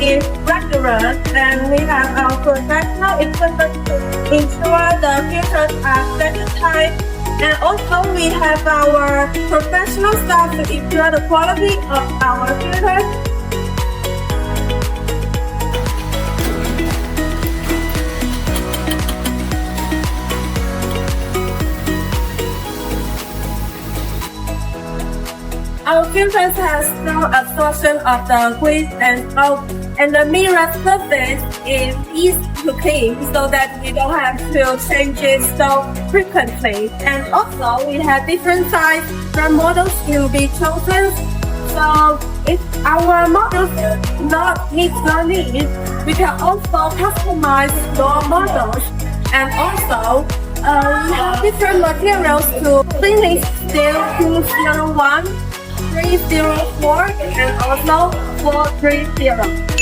is regular, and we have our professional equipment to ensure the filters are sanitized. And also we have our professional staff to ensure the quality of our filters. Our filters has no absorption of the grease and smoke, and the mirror surface is easy to clean so that we don't have to change it so frequently. And also we have different size from models to be chosen. So if our models not meet your needs, we can also customize your models. And also we have different materials to stainless steel 201, 304, and also 430.